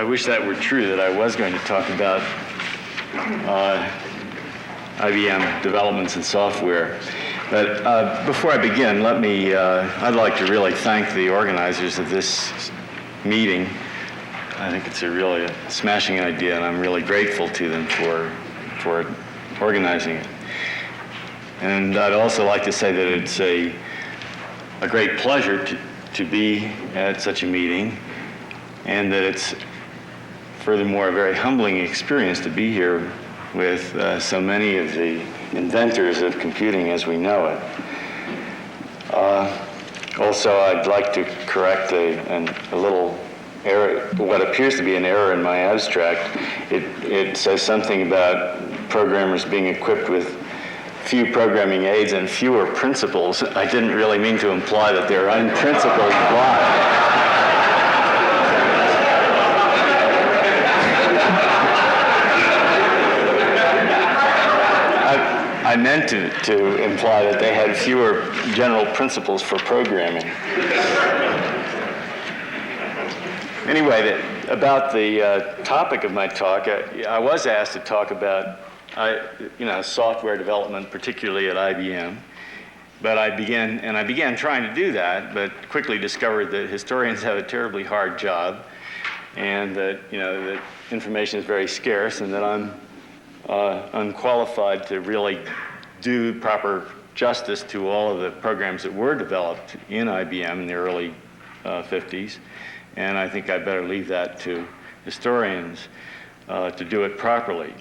I wish that were true, that I was going to talk about IBM developments in software. But before I begin, I'd like to really thank the organizers of this meeting. I think it's really a smashing idea, and I'm really grateful to them for organizing it. And I'd also like to say that it's a great pleasure to be at such a meeting, and that it's furthermore a very humbling experience to be here with so many of the inventors of computing as we know it. Also, I'd like to correct a little error, what appears to be an error in my abstract. It says something about programmers being equipped with few programming aids and fewer principles. I didn't really mean to imply that they're unprincipled blind. I meant to imply that they had fewer general principles for programming. Anyway, about the topic of my talk, I was asked to talk about software development, particularly at IBM. But I began trying to do that, but quickly discovered that historians have a terribly hard job, and that that information is very scarce, and that I'm unqualified to really do proper justice to all of the programs that were developed in IBM in the early 50s. And I think I better leave that to historians to do it properly.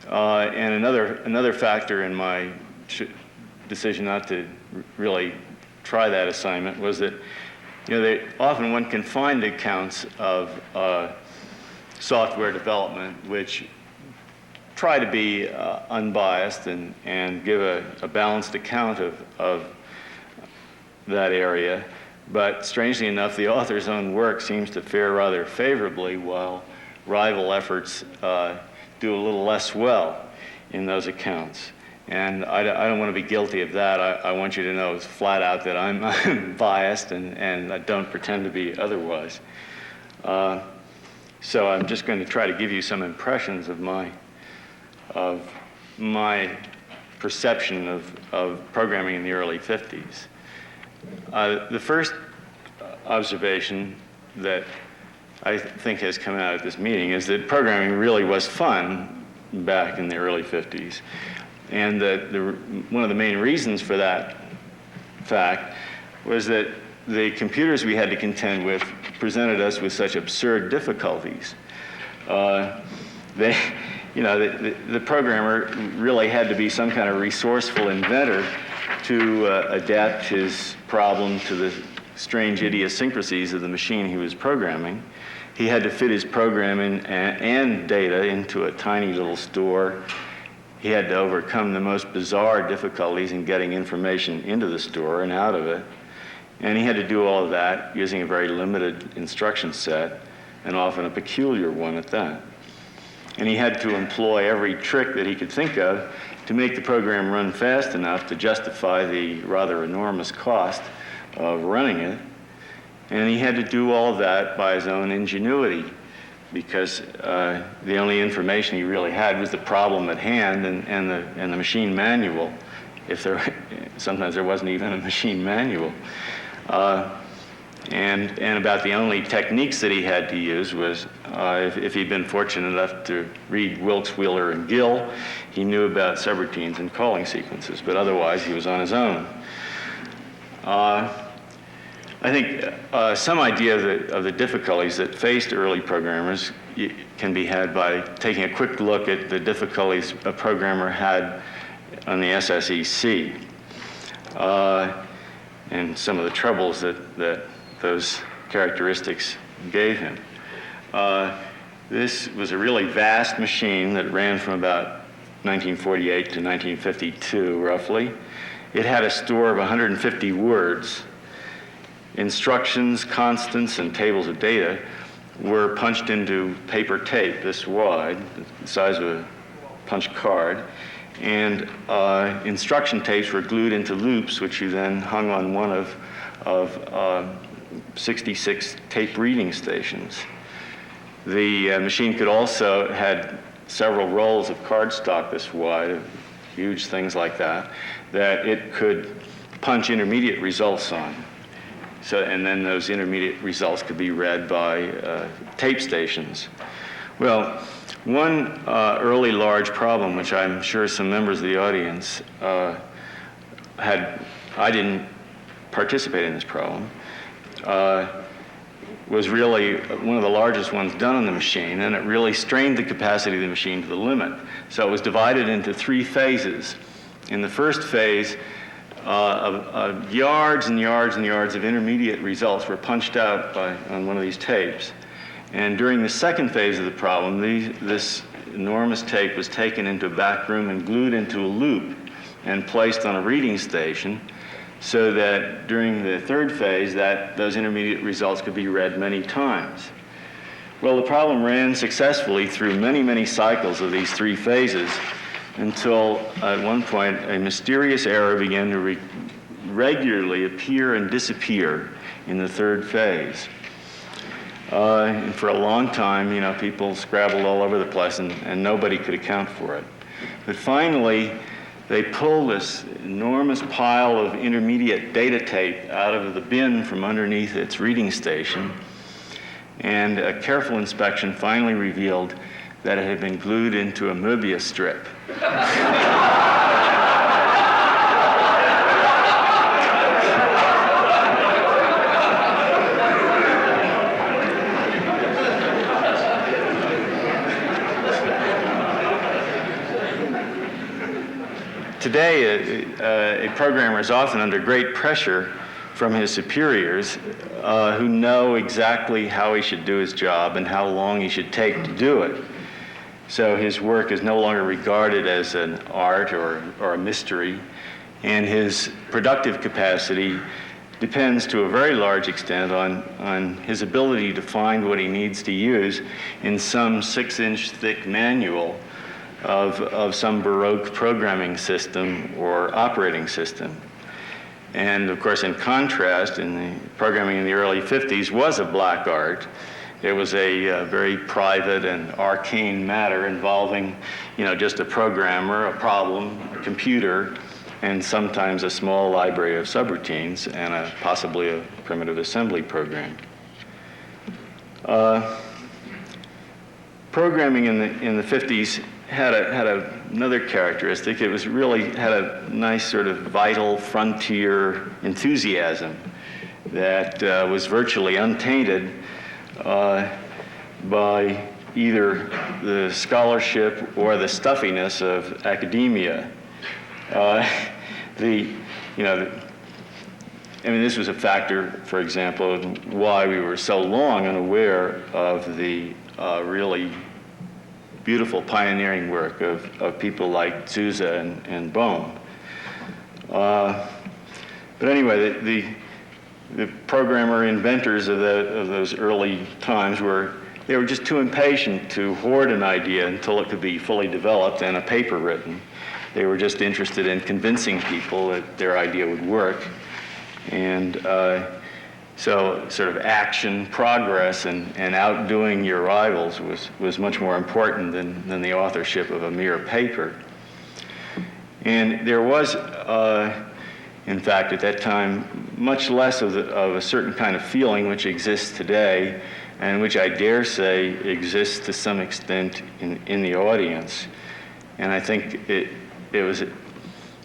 And another factor in my decision not to really try that assignment was that often one can find accounts of software development which try to be unbiased and give a balanced account of that area. But strangely enough, the author's own work seems to fare rather favorably, while rival efforts do a little less well in those accounts. And I don't want to be guilty of that. I want you to know flat out that I'm biased, and I don't pretend to be otherwise. So I'm just going to try to give you some impressions of my perception of programming in the early 50s. The first observation that I think has come out at this meeting is that programming really was fun back in the early 50s. And that one of the main reasons for that fact was that the computers we had to contend with presented us with such absurd difficulties. The programmer really had to be some kind of resourceful inventor to adapt his problem to the strange idiosyncrasies of the machine he was programming. He had to fit his programming and data into a tiny little store. He had to overcome the most bizarre difficulties in getting information into the store and out of it. And he had to do all of that using a very limited instruction set, and often a peculiar one at that. And he had to employ every trick that he could think of to make the program run fast enough to justify the rather enormous cost of running it. And he had to do all of that by his own ingenuity, because the only information he really had was the problem at hand and the machine manual. Sometimes there wasn't even a machine manual. And about the only techniques that he had to use was, if he'd been fortunate enough to read Wilkes, Wheeler, and Gill, he knew about subroutines and calling sequences, but otherwise he was on his own. I think some idea of the difficulties that faced early programmers can be had by taking a quick look at the difficulties a programmer had on the SSEC and some of the troubles that those characteristics gave him. This was a really vast machine that ran from about 1948 to 1952, roughly. It had a store of 150 words. Instructions, constants, and tables of data were punched into paper tape this wide, the size of a punch card, and instruction tapes were glued into loops, which you then hung on one of 66 tape reading stations. The machine could also had several rolls of cardstock this wide, huge things like that, that it could punch intermediate results on. So, and then those intermediate results could be read by tape stations. Well, one early large problem, which I'm sure some members of the audience had, I didn't participate in this problem, was really one of the largest ones done on the machine, and it really strained the capacity of the machine to the limit. So it was divided into 3 phases. In the first phase, yards and yards and yards of intermediate results were punched out on one of these tapes. And during the second phase of the problem, this enormous tape was taken into a back room and glued into a loop and placed on a reading station, so that during the third phase, those intermediate results could be read many times. Well, the problem ran successfully through many, many cycles of these 3 phases until at one point a mysterious error began to regularly appear and disappear in the third phase. And for a long time, people scrabbled all over the place and nobody could account for it. But finally, they pulled this enormous pile of intermediate data tape out of the bin from underneath its reading station, and a careful inspection finally revealed that it had been glued into a Mobius strip. Today, a programmer is often under great pressure from his superiors who know exactly how he should do his job and how long he should take to do it. So his work is no longer regarded as an art or a mystery, and his productive capacity depends to a very large extent on his ability to find what he needs to use in some 6-inch thick manual of some Baroque programming system or operating system. And of course, in contrast, in the programming in the early 50s was a black art. It was a very private and arcane matter involving, just a programmer, a problem, a computer, and sometimes a small library of subroutines and possibly a primitive assembly program. Programming in the 50s had another characteristic. It was really had a nice sort of vital frontier enthusiasm that was virtually untainted by either the scholarship or the stuffiness of academia. This was a factor, for example, why we were so long unaware of the really beautiful pioneering work of people like Sousa and Bohm. But anyway, the programmer inventors of those early times were just too impatient to hoard an idea until it could be fully developed and a paper written. They were just interested in convincing people that their idea would work. And so sort of action, progress, and outdoing your rivals was much more important than the authorship of a mere paper. And there was, in fact, at that time, much less of a certain kind of feeling which exists today, and which I dare say exists to some extent in the audience. And I think it was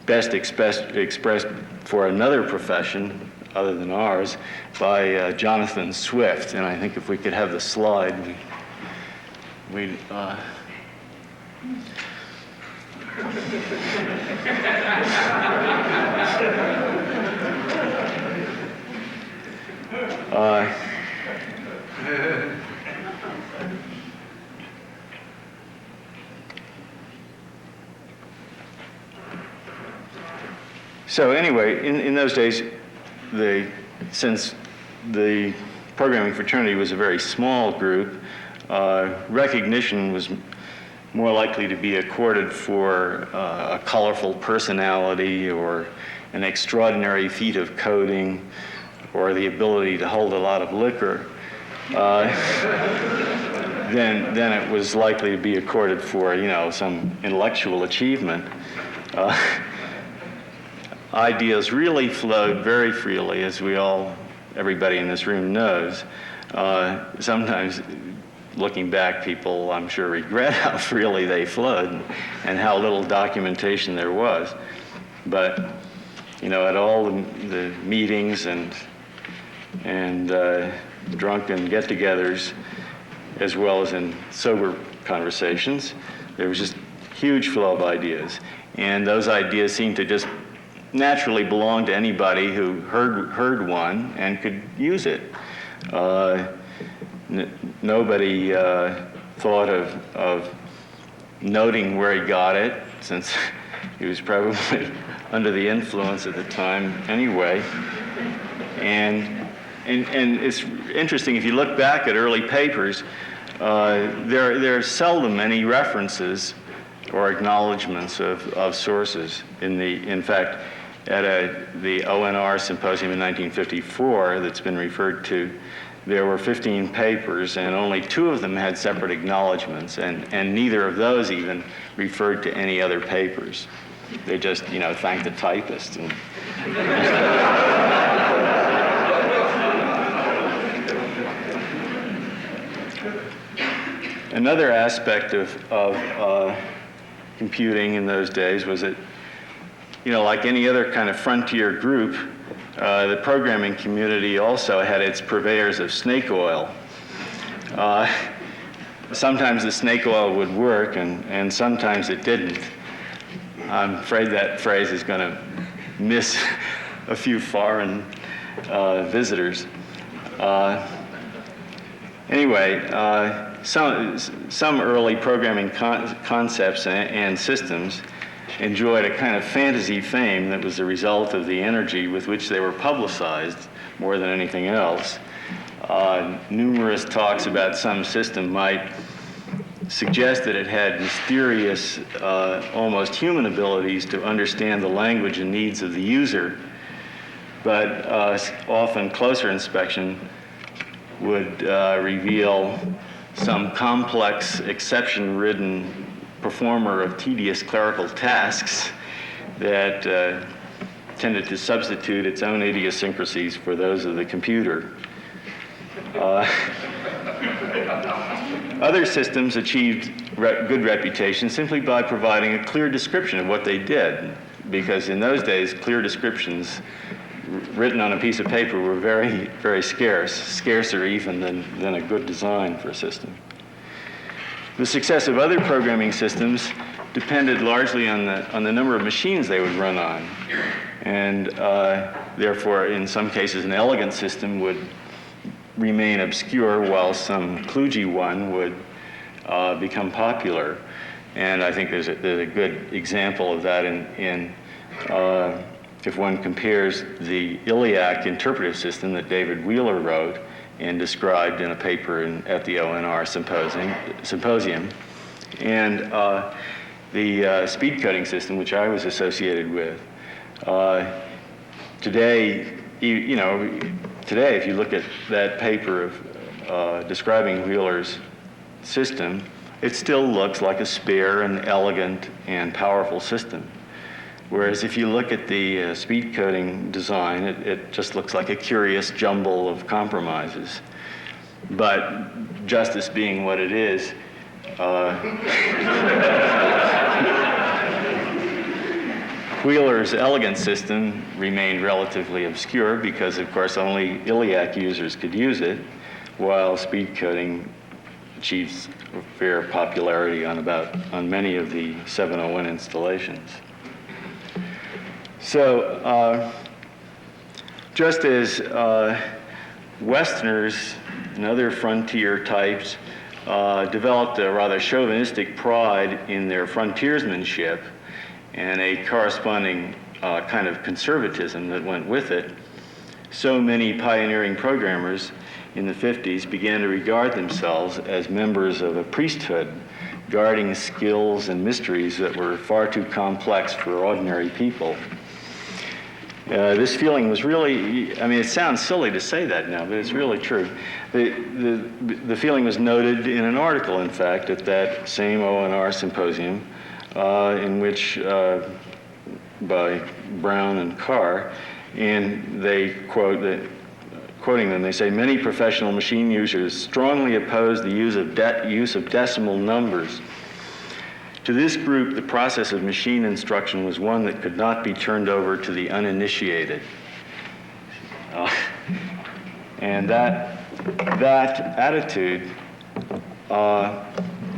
best expressed for another profession other than ours by Jonathan Swift. And I think if we could have the slide, we'd so anyway, in those days, since the programming fraternity was a very small group, recognition was more likely to be accorded for a colorful personality or an extraordinary feat of coding or the ability to hold a lot of liquor. then it was likely to be accorded for, some intellectual achievement. Ideas really flowed very freely, as everybody in this room knows. Sometimes, looking back, people, I'm sure, regret how freely they flowed and how little documentation there was. But, at all the meetings and drunken get-togethers, as well as in sober conversations, there was just huge flow of ideas. And those ideas seemed to just naturally belong to anybody who heard one and could use it. Nobody thought of noting where he got it, since he was probably under the influence at the time anyway. And it's interesting, if you look back at early papers, there are seldom any references or acknowledgments of sources. In fact, at the ONR symposium in 1954 that's been referred to, there were 15 papers, and only 2 of them had separate acknowledgments, and neither of those even referred to any other papers. They just, thanked the typist. Another aspect of computing in those days was that, like any other kind of frontier group, the programming community also had its purveyors of snake oil. Sometimes the snake oil would work, and sometimes it didn't. I'm afraid that phrase is going to miss a few foreign visitors. Anyway, some early programming concepts and systems enjoyed a kind of fantasy fame that was the result of the energy with which they were publicized more than anything else. Numerous talks about some system might suggest that it had mysterious, almost human abilities to understand the language and needs of the user, but often closer inspection would reveal some complex, exception-ridden performer of tedious clerical tasks that tended to substitute its own idiosyncrasies for those of the computer. Other systems achieved good reputation simply by providing a clear description of what they did, because in those days, clear descriptions written on a piece of paper were very, very scarce, scarcer even than a good design for a system. The success of other programming systems depended largely on the number of machines they would run on. And therefore, in some cases, an elegant system would remain obscure while some kludgy one would become popular. And I think there's a good example of that in if one compares the Iliac interpretive system that David Wheeler wrote and described in a paper at the ONR symposium, and the speed coding system, which I was associated with. Today, if you look at that paper of describing Wheeler's system, it still looks like a spare and elegant and powerful system. Whereas if you look at the speed coding design, it just looks like a curious jumble of compromises. But justice being what it is, Wheeler's elegant system remained relatively obscure because, of course, only Iliac users could use it, while speed coding achieved fair popularity on many of the 701 installations. So, just as Westerners and other frontier types developed a rather chauvinistic pride in their frontiersmanship and a corresponding kind of conservatism that went with it, so many pioneering programmers in the 50s began to regard themselves as members of a priesthood, guarding skills and mysteries that were far too complex for ordinary people. This feeling was really, I mean, it sounds silly to say that now, but it's really true. The feeling was noted in an article, in fact, at that same O&R symposium, in which, by Brown and Carr, and they quote, quoting them, they say, many professional machine users strongly oppose the use of decimal numbers. To this group, the process of machine instruction was one that could not be turned over to the uninitiated. And that attitude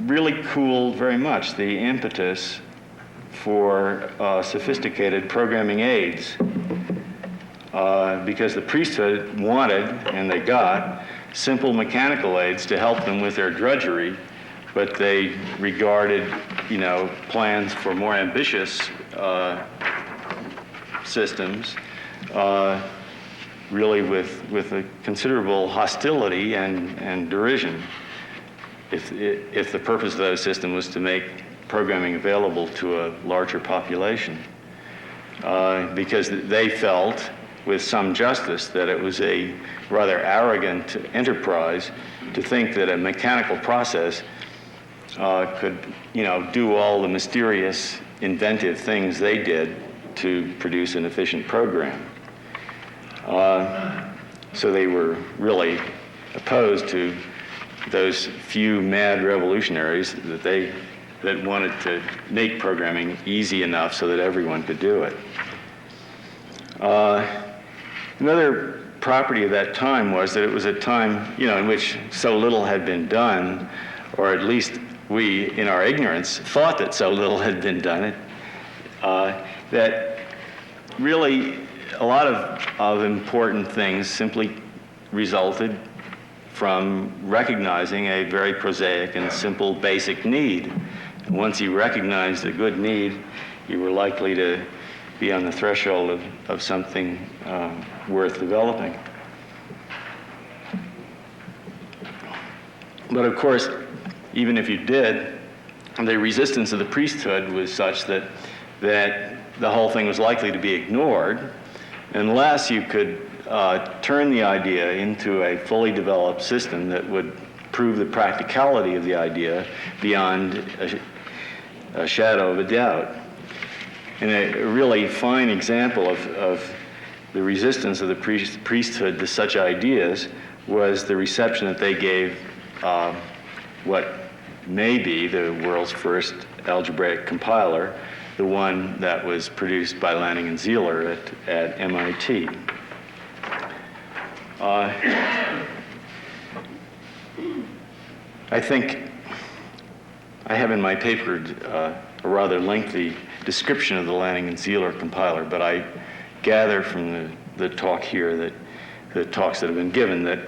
really cooled very much the impetus for sophisticated programming aids, because the priesthood wanted, and they got, simple mechanical aids to help them with their drudgery, but they regarded, plans for more ambitious systems really with a considerable hostility and derision, if the purpose of those systems was to make programming available to a larger population, because they felt, with some justice, that it was a rather arrogant enterprise to think that a mechanical process could, do all the mysterious, inventive things they did to produce an efficient program. So they were really opposed to those few mad revolutionaries that wanted to make programming easy enough so that everyone could do it. Another property of that time was that it was a time, in which so little had been done, or at least we, in our ignorance, thought that so little had been done, that really a lot of important things simply resulted from recognizing a very prosaic and simple basic need. Once you recognized a good need, you were likely to be on the threshold of something worth developing. But of course, even if you did, the resistance of the priesthood was such that the whole thing was likely to be ignored unless you could turn the idea into a fully developed system that would prove the practicality of the idea beyond a shadow of a doubt. And a really fine example of the resistance of the priesthood to such ideas was the reception that they gave what may be the world's first algebraic compiler, the one that was produced by Lanning and Zeeler at MIT. I think I have in my paper a rather lengthy description of the Lanning and Zeeler compiler, but I gather from the talk here that the talks that have been given that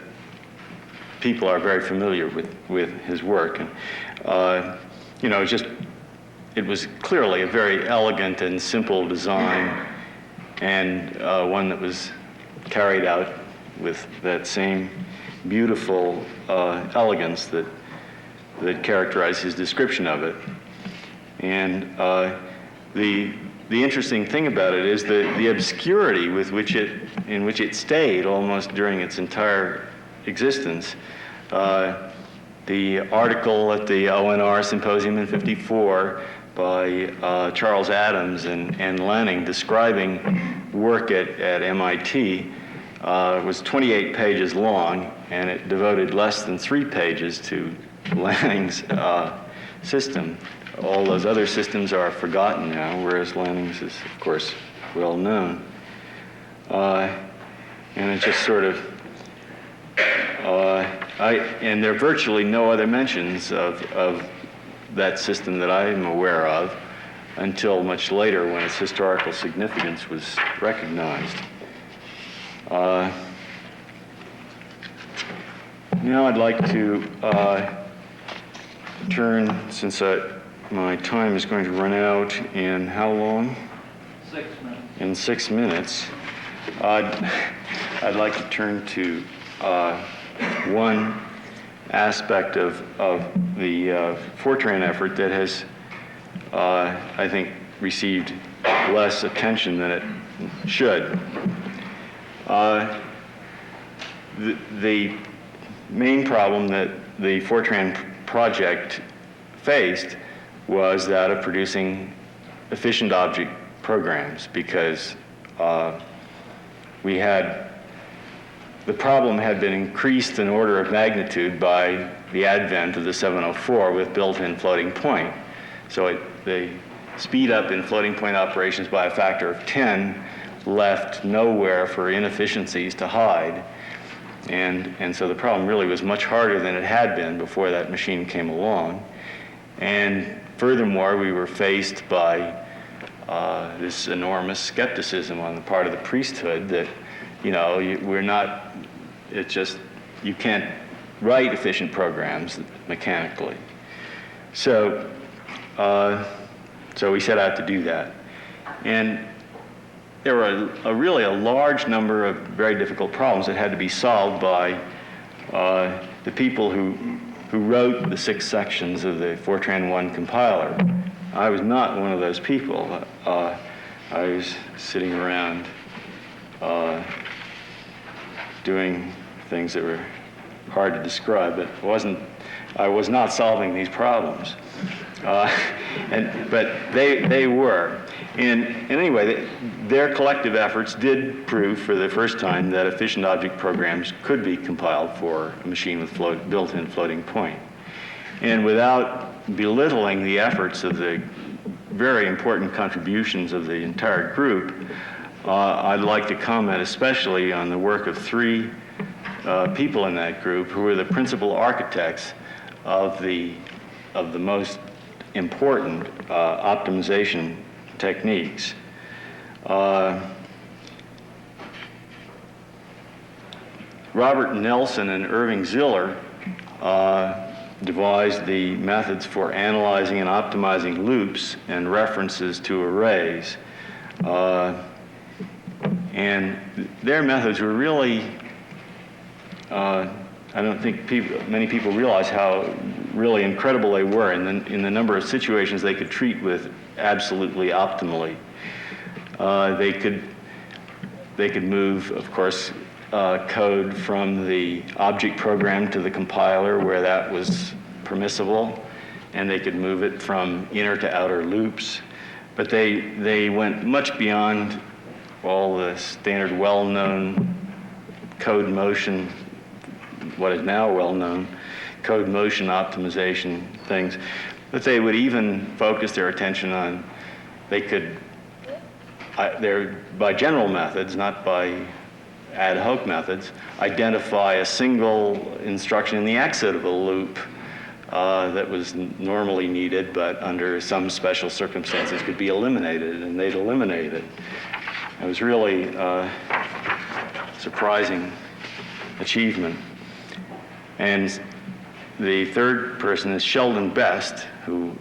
people are very familiar with his work. And, it was clearly a very elegant and simple design, and one that was carried out with that same beautiful elegance that characterized his description of it. And the interesting thing about it is the obscurity in which it stayed almost during its entire existence. The article at the O&R Symposium in '54 by Charles Adams and Lanning describing work at MIT was 28 pages long, and it devoted less than 3 pages to Lanning's system. All those other systems are forgotten now, whereas Lanning's is, of course, well known. And it just sort of, and there are virtually no other mentions of that system that I'm aware of until much later when its historical significance was recognized. Now I'd like to turn, since my time is going to run out in how long? 6 minutes. In 6 minutes. I'd like to turn to one aspect of the Fortran effort that has, I think, received less attention than it should. The main problem that the Fortran project faced was that of producing efficient object programs, because the problem had been increased an order of magnitude by the advent of the 704 with built-in floating point. So the speed up in floating point operations by a factor of 10 left nowhere for inefficiencies to hide. And so the problem really was much harder than it had been before that machine came along. And furthermore, we were faced by this enormous skepticism on the part of the priesthood that, you can't write efficient programs mechanically. So we set out to do that. And there were really a large number of very difficult problems that had to be solved by the people who wrote the 6 sections of the Fortran 1 compiler. I was not one of those people. I was sitting around doing things that were hard to describe, but I was not solving these problems. But they were. And anyway, their collective efforts did prove for the first time that efficient object programs could be compiled for a machine with built-in floating point. And without belittling the efforts of the very important contributions of the entire group, I'd like to comment especially on the work of 3 people in that group who were the principal architects of the most important optimization techniques. Robert Nelson and Irving Ziller devised the methods for analyzing and optimizing loops and references to arrays. And their methods were really, I don't think many people realize how really incredible they were in the number of situations they could treat with absolutely optimally. They could move, of course, code from the object program to the compiler where that was permissible, and they could move it from inner to outer loops. But they went much beyond all the standard well-known code motion, what is now well-known, code motion optimization things. But they would even focus their attention on, by general methods, not by ad hoc methods, identify a single instruction in the exit of a loop that was normally needed, but under some special circumstances could be eliminated, and they'd eliminate it. It was really a surprising achievement. And the third person is Sheldon Best, who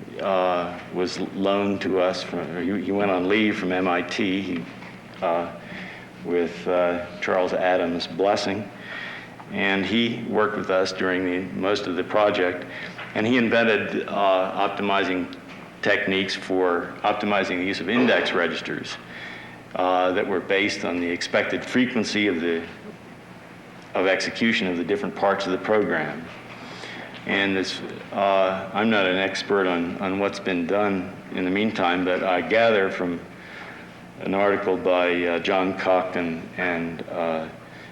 was loaned to us he went on leave from MIT with Charles Adams' blessing. And he worked with us during most of the project. And he invented optimizing techniques for optimizing the use of index registers that were based on the expected frequency of execution of the different parts of the program. And I'm not an expert on what's been done in the meantime, but I gather from an article by John Koch and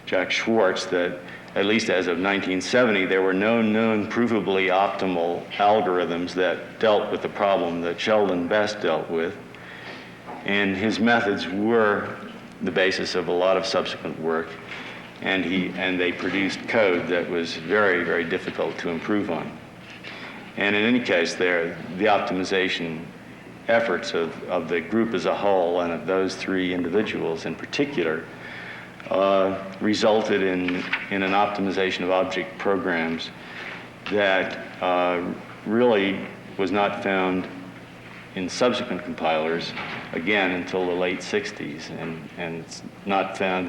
Jack Schwartz that at least as of 1970, there were no known provably optimal algorithms that dealt with the problem that Sheldon Best dealt with. And his methods were the basis of a lot of subsequent work. And they produced code that was very, very difficult to improve on. And in any case, the optimization efforts of the group as a whole and of those 3 individuals in particular resulted in an optimization of object programs that really was not found in subsequent compilers, again, until the late 60s, and it's not found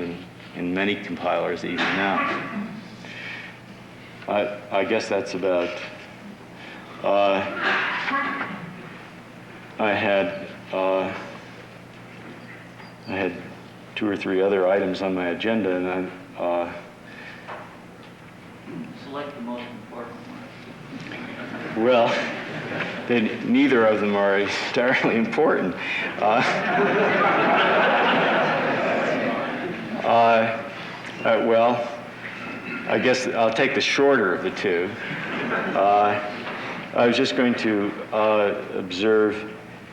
in many compilers even now. I guess that's about, I had I had 2 or 3 other items on my agenda, and Select the most important one. well, neither of them are entirely important. Well, I guess I'll take the shorter of the two. I was just going to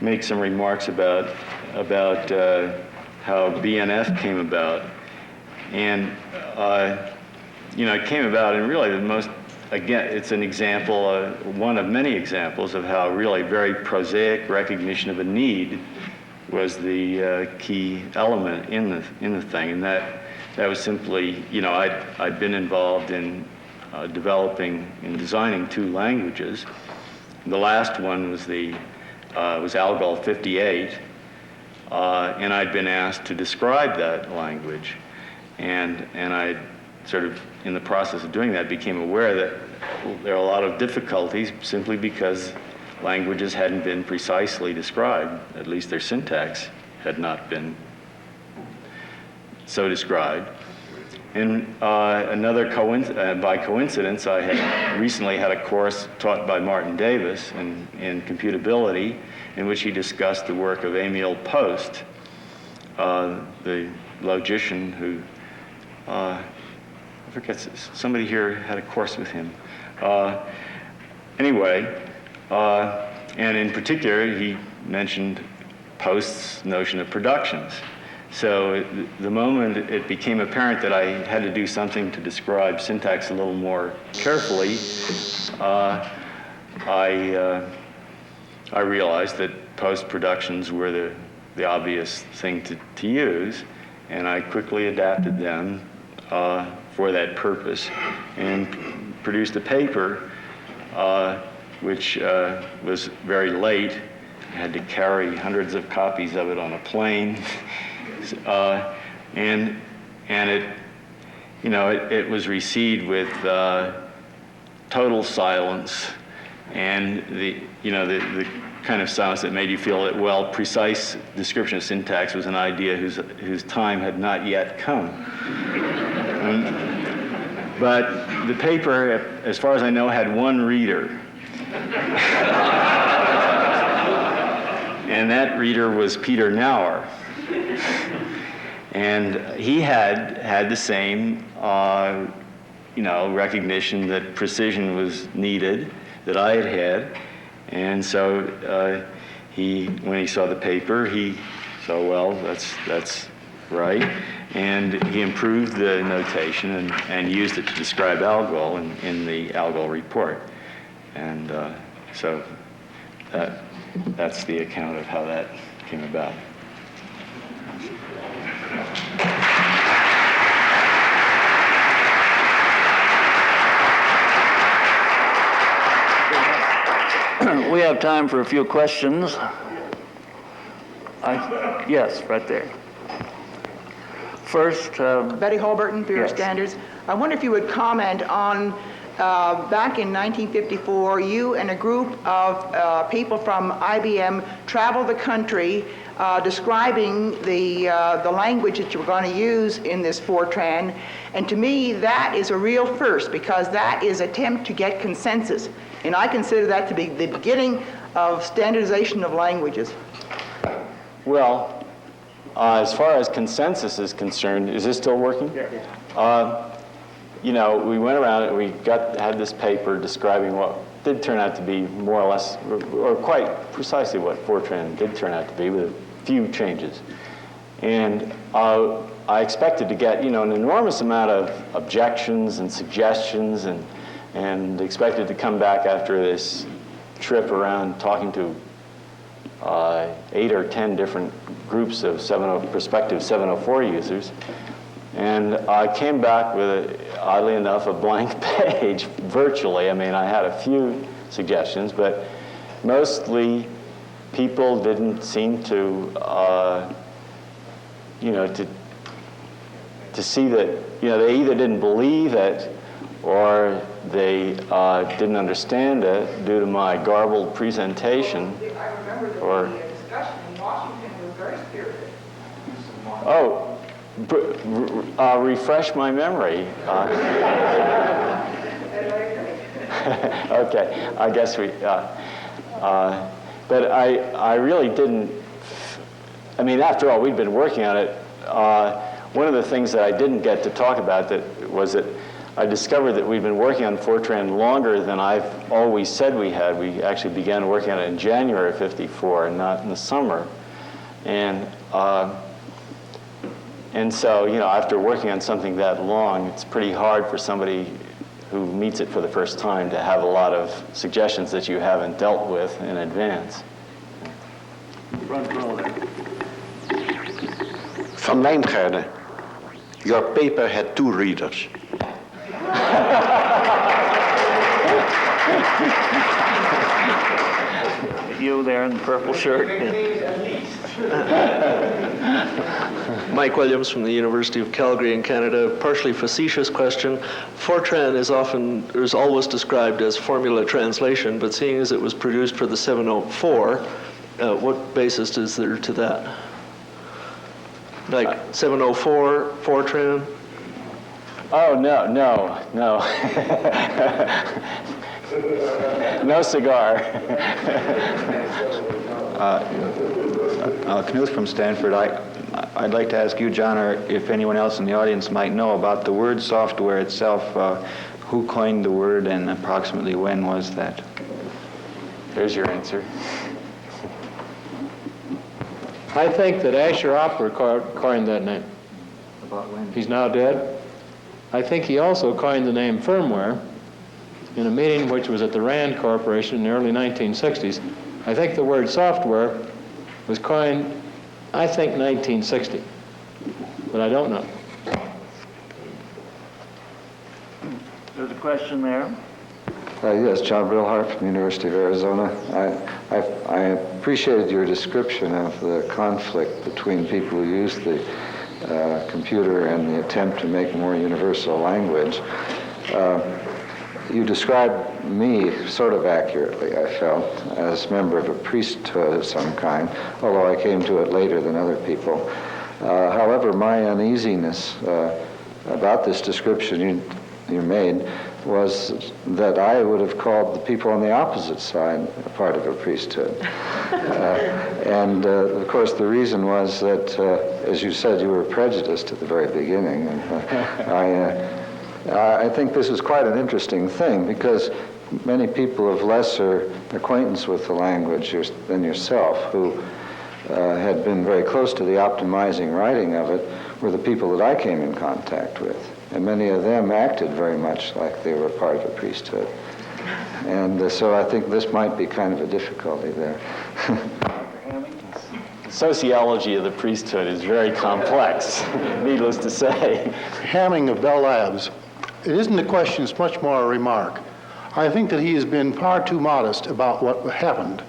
make some remarks about how BNF came about. And, it came about in really the most, again, it's an example, one of many examples of how really very prosaic recognition of a need was the key element in the thing. And that was simply, I'd been involved in developing and designing 2 languages. The last one was was Algol 58, and I'd been asked to describe that language, and I sort of, in the process of doing that, became aware that there are a lot of difficulties simply because languages hadn't been precisely described. At least their syntax had not been so described. And by coincidence, I had recently had a course taught by Martin Davis in computability, in which he discussed the work of Emil Post, the logician who, I forget, somebody here had a course with him. And in particular, he mentioned Post's notion of productions. So the moment it became apparent that I had to do something to describe syntax a little more carefully, I realized that post-productions were the obvious thing to use, and I quickly adapted them for that purpose and produced a paper which was very late. I had to carry hundreds of copies of it on a plane. And it was received with total silence, and the kind of silence that made you feel that, well, precise description of syntax was an idea whose time had not yet come. But the paper, as far as I know, had 1 reader. And that reader was Peter Nauer. And he had the same, recognition that precision was needed that I had. And so when he saw the paper, he said, well, that's right. And he improved the notation and used it to describe Algol in the Algol report. And so that's the account of how that came about. We have time for a few questions. Yes, right there. First, Betty Holberton, Bureau of Yes. Standards. I wonder if you would comment on, back in 1954, you and a group of people from IBM traveled the country describing the language that you were going to use in this Fortran. And to me, that is a real first, because that is an attempt to get consensus. And I consider that to be the beginning of standardization of languages. Well, as far as consensus is concerned, is this still working? Yeah. We went around and we had this paper describing what did turn out to be more or less, or quite precisely what Fortran did turn out to be, with a few changes. And I expected to get, an enormous amount of objections and suggestions, and expected to come back after this trip around talking to 8 or 10 different groups of prospective 704 users. And I came back with, oddly enough, a blank page, virtually. I mean, I had a few suggestions, but mostly people didn't seem to see that, they either didn't believe it or they didn't understand it due to my garbled presentation. I remember Or- the discussion in Washington was very spirited. Oh, refresh my memory. Okay, I guess but I really didn't, I mean, after all, we'd been working on it. One of the things that I didn't get to talk about was that I discovered that we'd been working on Fortran longer than I've always said we had. We actually began working on it in January of '54 and not in the summer. And so, you know, after working on something that long, it's pretty hard for somebody who meets it for the first time to have a lot of suggestions that you haven't dealt with in advance. Front row there. Van Lijngaarden, your paper had 2 readers. You there in the purple shirt. Mike Williams from the University of Calgary in Canada. Partially facetious question. Fortran is always described as formula translation, but seeing as it was produced for the 704, what basis is there to that? Like 704, Fortran? Oh, no. No cigar. Knut from Stanford. I'd like to ask you, John, or if anyone else in the audience might know about the word software itself. Who coined the word and approximately when was that? There's your answer. I think that Asher Opera coined that name. About when? He's now dead. I think he also coined the name firmware in a meeting which was at the Rand Corporation in the early 1960s. I think the word software was coined, I think, 1960, but I don't know. There's a question there. Yes, John Brilhart from the University of Arizona. I appreciated your description of the conflict between people who use the computer and the attempt to make more universal language. You described me sort of accurately, I felt, as a member of a priesthood of some kind, although I came to it later than other people. However, my uneasiness about this description you made was that I would have called the people on the opposite side a part of a priesthood. And of course the reason was that, as you said, you were prejudiced at the very beginning. And I think this is quite an interesting thing because many people of lesser acquaintance with the language than yourself, who had been very close to the optimizing writing of it, were the people that I came in contact with. And many of them acted very much like they were part of a priesthood. And so I think this might be kind of a difficulty there. Sociology of the priesthood is very complex, needless to say. Hamming of Bell Labs, it isn't a question, it's much more a remark. I think that he has been far too modest about what happened.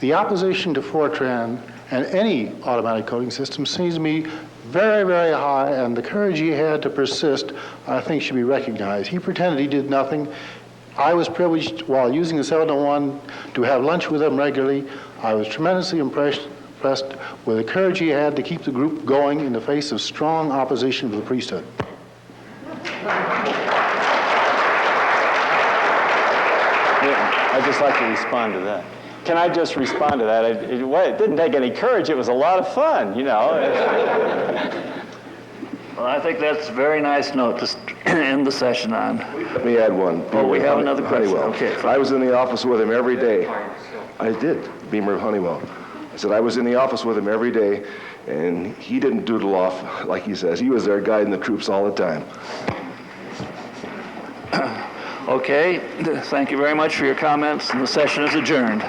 The opposition to Fortran and any automatic coding system seems to me very, very high, and the courage he had to persist, I think, should be recognized. He pretended he did nothing. I was privileged, while using the 701, to have lunch with him regularly. I was tremendously impressed with the courage he had to keep the group going in the face of strong opposition to the priesthood. I'd just like to respond to that. Can I just respond to that? It didn't take any courage. It was a lot of fun, you know. Well, I think that's a very nice note to end the session on. Let me add one. Oh, we have another question. Honeywell. Okay, fine. I was in the office with him every day. I did, Beamer of Honeywell. I said I was in the office with him every day, and he didn't doodle off like he says. He was there guiding the troops all the time. Okay, thank you very much for your comments, and the session is adjourned.